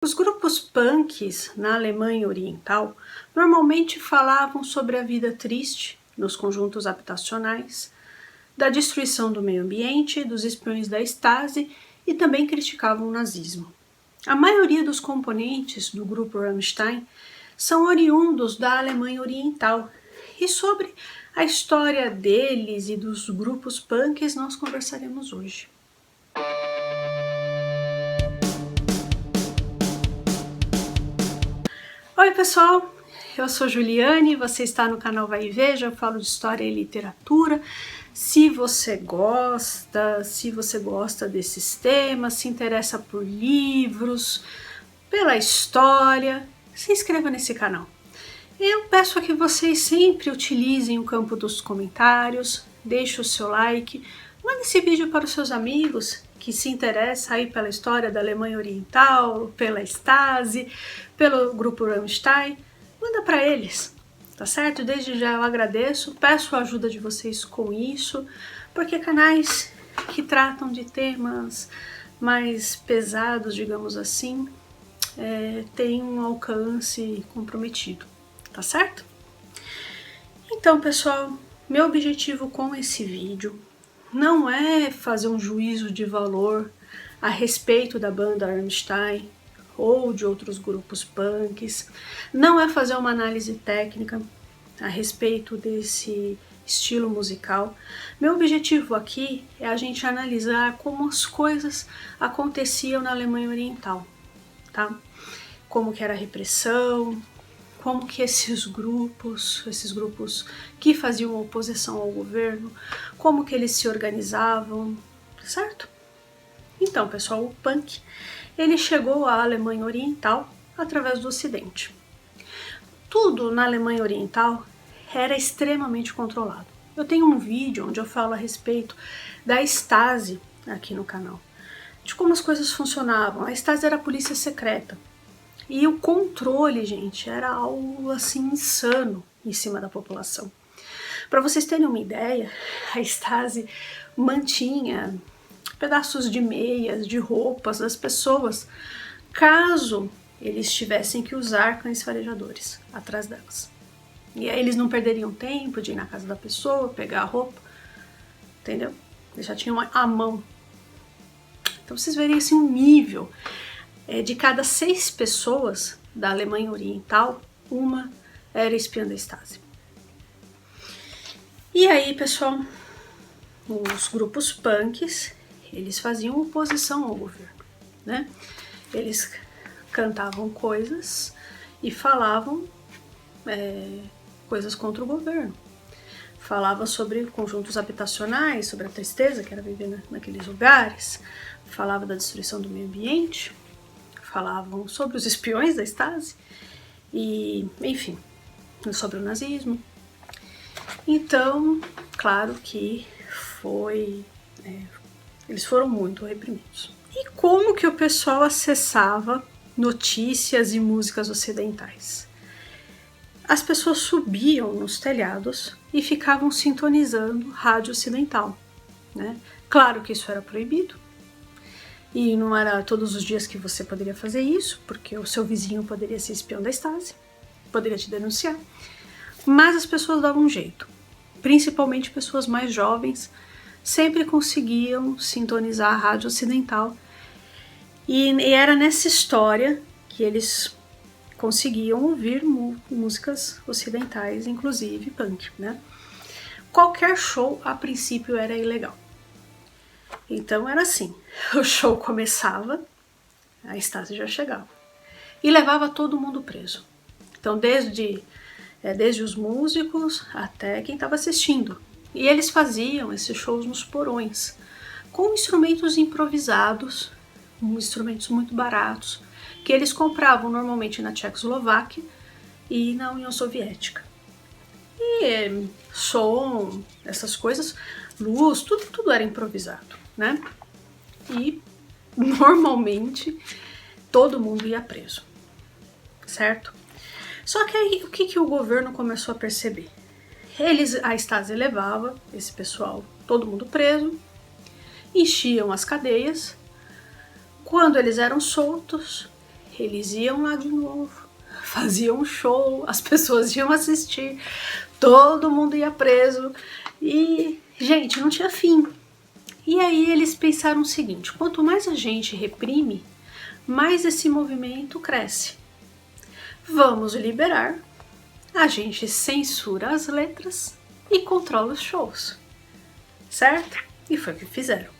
Os grupos punks na Alemanha Oriental normalmente falavam sobre a vida triste nos conjuntos habitacionais, da destruição do meio ambiente, dos espiões da Stasi e também criticavam o nazismo. A maioria dos componentes do grupo Rammstein são oriundos da Alemanha Oriental e sobre a história deles e dos grupos punks nós conversaremos hoje. Oi pessoal, eu sou Juliane, você está no canal Vai e Veja, eu falo de história e literatura. Se você gosta desses temas, se interessa por livros, pela história, se inscreva nesse canal. Eu peço a que vocês sempre utilizem o campo dos comentários, deixe o seu like, mande esse vídeo para os seus amigos que se interessam aí pela história da Alemanha Oriental, pela Stasi, pelo grupo Rammstein, manda para eles, tá certo? Desde já eu agradeço, peço a ajuda de vocês com isso, porque canais que tratam de temas mais pesados, digamos assim, têm um alcance comprometido, tá certo? Então, pessoal, meu objetivo com esse vídeo não é fazer um juízo de valor a respeito da banda Rammstein ou de outros grupos punks, não é fazer uma análise técnica a respeito desse estilo musical. Meu objetivo aqui é a gente analisar como as coisas aconteciam na Alemanha Oriental, tá? Como que era a repressão, como que esses grupos que faziam oposição ao governo, como que eles se organizavam, certo? Então, pessoal, o punk, ele chegou à Alemanha Oriental através do Ocidente. Tudo na Alemanha Oriental era extremamente controlado. Eu tenho um vídeo onde eu falo a respeito da Stasi aqui no canal, de como as coisas funcionavam. A Stasi era a polícia secreta. E o controle, gente, era algo assim insano em cima da população. Para vocês terem uma ideia, a Stasi mantinha pedaços de meias, de roupas das pessoas, caso eles tivessem que usar cães farejadores atrás delas. E aí eles não perderiam tempo de ir na casa da pessoa, pegar a roupa, entendeu? Eles já tinham a mão. Então vocês verem assim um nível. De cada 6 pessoas da Alemanha Oriental, uma era espiã da Stasi. E aí, pessoal, os grupos punks, eles faziam oposição ao governo, né? Eles cantavam coisas e falavam coisas contra o governo. Falava sobre conjuntos habitacionais, sobre a tristeza que era viver naqueles lugares, falava da destruição do meio ambiente, falavam sobre os espiões da Stasi e, enfim, sobre o nazismo. Então, claro que eles foram muito reprimidos. E como que o pessoal acessava notícias e músicas ocidentais? As pessoas subiam nos telhados e ficavam sintonizando rádio ocidental, né? Claro que isso era proibido, e não era todos os dias que você poderia fazer isso, porque o seu vizinho poderia ser espião da Stasi, poderia te denunciar. Mas as pessoas davam um jeito, principalmente pessoas mais jovens, sempre conseguiam sintonizar a rádio ocidental. E era nessa história que eles conseguiam ouvir músicas ocidentais, inclusive punk, né? Qualquer show, a princípio, era ilegal. Então era assim, o show começava, a Stasi já chegava e levava todo mundo preso. Então desde os músicos até quem estava assistindo. E eles faziam esses shows nos porões, com instrumentos improvisados, instrumentos muito baratos, que eles compravam normalmente na Tchecoslováquia e na União Soviética. E som, essas coisas, luz, tudo era improvisado, né? E normalmente todo mundo ia preso, certo? Só que aí o que o governo começou a perceber? A Stasi levava esse pessoal, todo mundo preso, enchiam as cadeias. Quando eles eram soltos, eles iam lá de novo, faziam um show, as pessoas iam assistir, todo mundo ia preso e, gente, não tinha fim. E aí eles pensaram o seguinte: quanto mais a gente reprime, mais esse movimento cresce. Vamos liberar, a gente censura as letras e controla os shows, certo? E foi o que fizeram.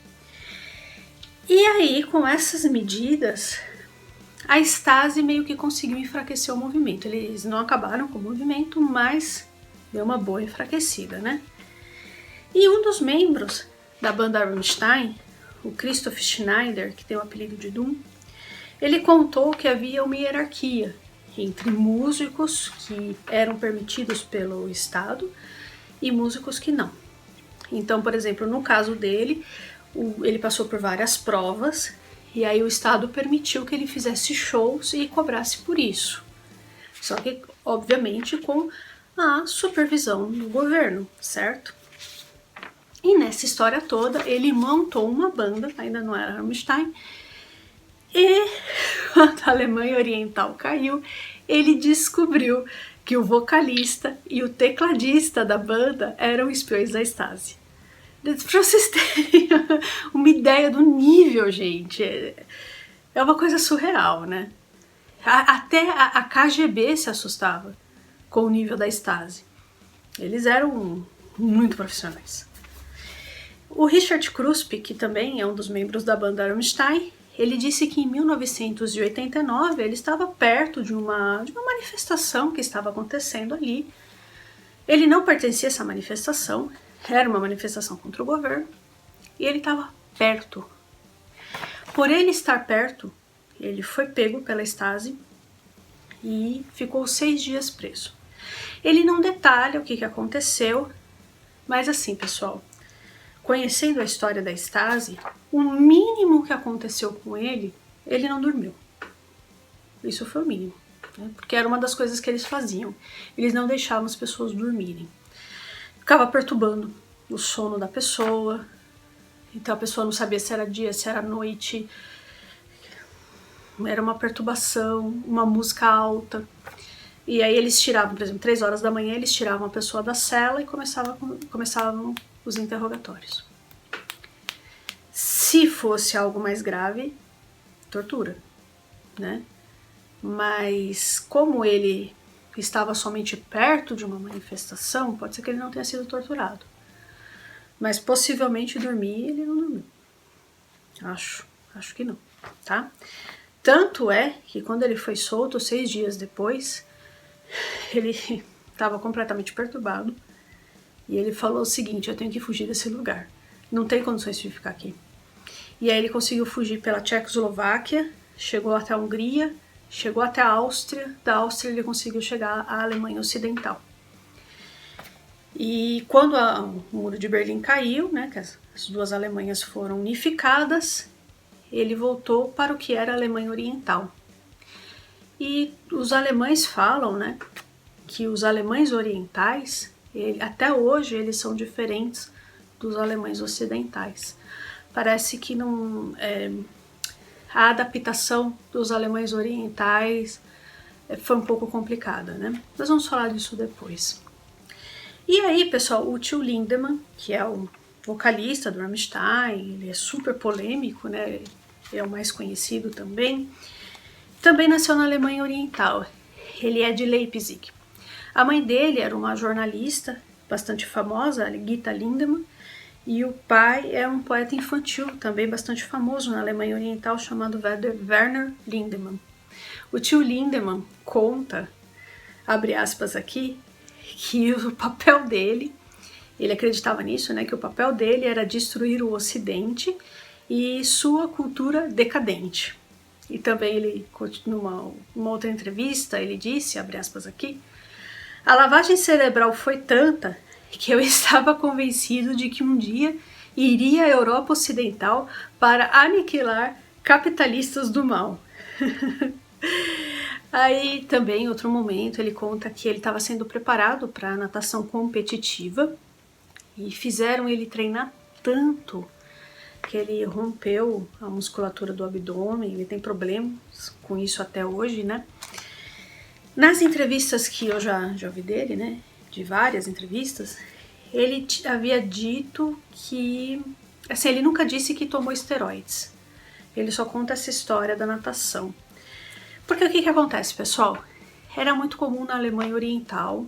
E aí, com essas medidas, a Stasi meio que conseguiu enfraquecer o movimento. Eles não acabaram com o movimento, mas deu uma boa enfraquecida, né? E um dos membros da banda Rammstein, o Christoph Schneider, que tem o apelido de Doom, ele contou que havia uma hierarquia entre músicos que eram permitidos pelo Estado e músicos que não. Então, por exemplo, no caso dele, ele passou por várias provas e aí o Estado permitiu que ele fizesse shows e cobrasse por isso. Só que, obviamente, com a supervisão do governo, certo? E nessa história toda, ele montou uma banda, ainda não era Rammstein, e quando a Alemanha Oriental caiu, ele descobriu que o vocalista e o tecladista da banda eram espiões da Stasi. Pra vocês terem uma ideia do nível, gente, é uma coisa surreal, né? Até a KGB se assustava com o nível da Stasi. Eles eram muito profissionais. O Richard Kruspe, que também é um dos membros da banda Rammstein, ele disse que em 1989 ele estava perto de uma manifestação que estava acontecendo ali. Ele não pertencia a essa manifestação, era uma manifestação contra o governo, e ele estava perto. Por ele estar perto, ele foi pego pela Stasi e ficou 6 dias preso. Ele não detalha o que aconteceu, mas assim, pessoal, conhecendo a história da Stasi, o mínimo que aconteceu com ele não dormiu. Isso foi o mínimo, né? Porque era uma das coisas que eles faziam. Eles não deixavam as pessoas dormirem. Ficava perturbando o sono da pessoa, então a pessoa não sabia se era dia, se era noite. Era uma perturbação, uma música alta. E aí eles tiravam, por exemplo, 3 horas da manhã, eles tiravam a pessoa da cela e começavam os interrogatórios. Se fosse algo mais grave, tortura, né? Mas como ele estava somente perto de uma manifestação, pode ser que ele não tenha sido torturado. Mas possivelmente dormir, ele não dormiu. Acho que não, tá? Tanto é que quando ele foi solto, 6 dias depois, ele estava completamente perturbado. E ele falou o seguinte: eu tenho que fugir desse lugar. Não tem condições de ficar aqui. E aí ele conseguiu fugir pela Tchecoslováquia, chegou até a Hungria, chegou até a Áustria. Da Áustria ele conseguiu chegar à Alemanha Ocidental. E quando o Muro de Berlim caiu, né, que as 2 Alemanhas foram unificadas, ele voltou para o que era a Alemanha Oriental. E os alemães falam, né, que os alemães orientais, até hoje, eles são diferentes dos alemães ocidentais. Parece que a adaptação dos alemães orientais foi um pouco complicada, né? Nós vamos falar disso depois. E aí, pessoal, o Till Lindemann, que é o vocalista do Rammstein, ele é super polêmico, né? É o mais conhecido também nasceu na Alemanha Oriental. Ele é de Leipzig. A mãe dele era uma jornalista bastante famosa, a Gita Lindemann, e o pai é um poeta infantil também bastante famoso na Alemanha Oriental, chamado Werner Lindemann. O Till Lindemann conta, abre aspas aqui, que o papel dele, ele acreditava nisso, né, que o papel dele era destruir o Ocidente e sua cultura decadente. E também ele, numa outra entrevista, ele disse, abre aspas aqui, a lavagem cerebral foi tanta que eu estava convencido de que um dia iria à Europa Ocidental para aniquilar capitalistas do mal. Aí também, em outro momento, ele conta que ele estava sendo preparado para natação competitiva e fizeram ele treinar tanto porque ele rompeu a musculatura do abdômen, ele tem problemas com isso até hoje, né? Nas entrevistas que eu já ouvi dele, né, de várias entrevistas, ele havia dito que, assim, ele nunca disse que tomou esteroides. Ele só conta essa história da natação. Porque o que acontece, pessoal? Era muito comum na Alemanha Oriental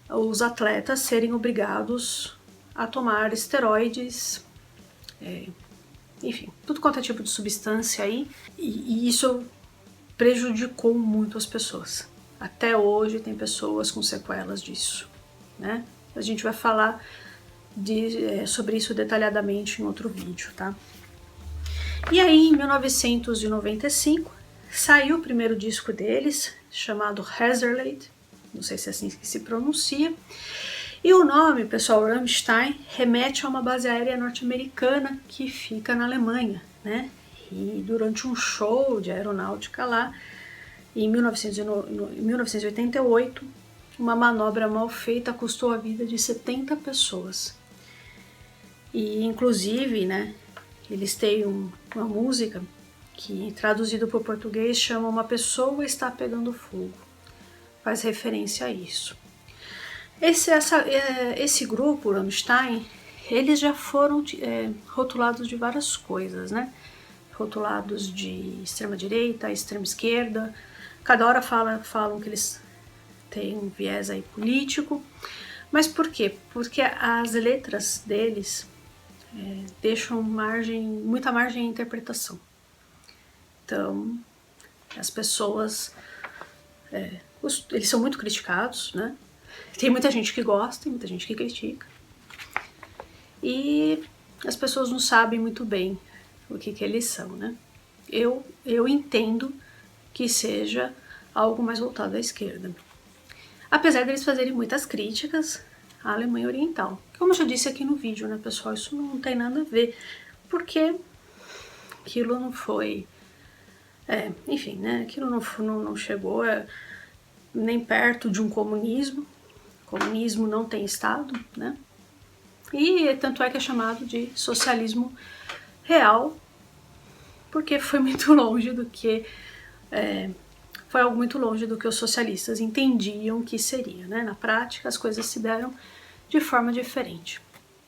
os atletas serem obrigados a tomar esteroides, enfim, tudo quanto é tipo de substância aí, e isso prejudicou muito as pessoas. Até hoje tem pessoas com sequelas disso, né? A gente vai falar sobre isso detalhadamente em outro vídeo, tá? E aí, em 1995, saiu o primeiro disco deles, chamado Razorblade, não sei se é assim que se pronuncia, e o nome, pessoal, Rammstein, remete a uma base aérea norte-americana que fica na Alemanha, né? E durante um show de aeronáutica lá, em 1988, uma manobra mal feita custou a vida de 70 pessoas. E, inclusive, né, eles têm uma música que, traduzido para o português, chama Uma Pessoa Está Pegando Fogo. Faz referência a isso. Esse grupo, Rammstein, eles já foram rotulados de várias coisas, né? Rotulados de extrema-direita, extrema-esquerda. Cada hora falam que eles têm um viés aí político. Mas por quê? Porque as letras deles deixam muita margem à interpretação. Então, as pessoas... eles são muito criticados, né? Tem muita gente que gosta e muita gente que critica. E as pessoas não sabem muito bem o que eles são, né? Eu entendo que seja algo mais voltado à esquerda. Apesar deles fazerem muitas críticas à Alemanha Oriental. Como eu já disse aqui no vídeo, né, pessoal? Isso não tem nada a ver, porque aquilo não foi... enfim, né? Aquilo não chegou nem perto de um comunismo. Comunismo não tem Estado, né? E tanto é que é chamado de socialismo real, porque foi muito longe do que... foi algo muito longe do que os socialistas entendiam que seria, né? Na prática, as coisas se deram de forma diferente.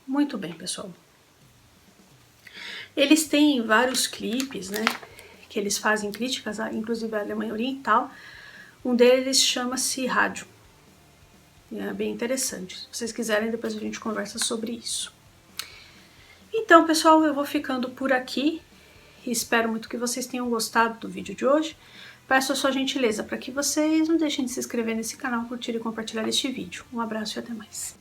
Muito bem, pessoal. Eles têm vários clipes, né? Que eles fazem críticas, inclusive à Alemanha Oriental. Um deles chama-se Rádio. É bem interessante. Se vocês quiserem, depois a gente conversa sobre isso. Então, pessoal, eu vou ficando por aqui. Espero muito que vocês tenham gostado do vídeo de hoje. Peço a sua gentileza para que vocês não deixem de se inscrever nesse canal, curtir e compartilhar este vídeo. Um abraço e até mais.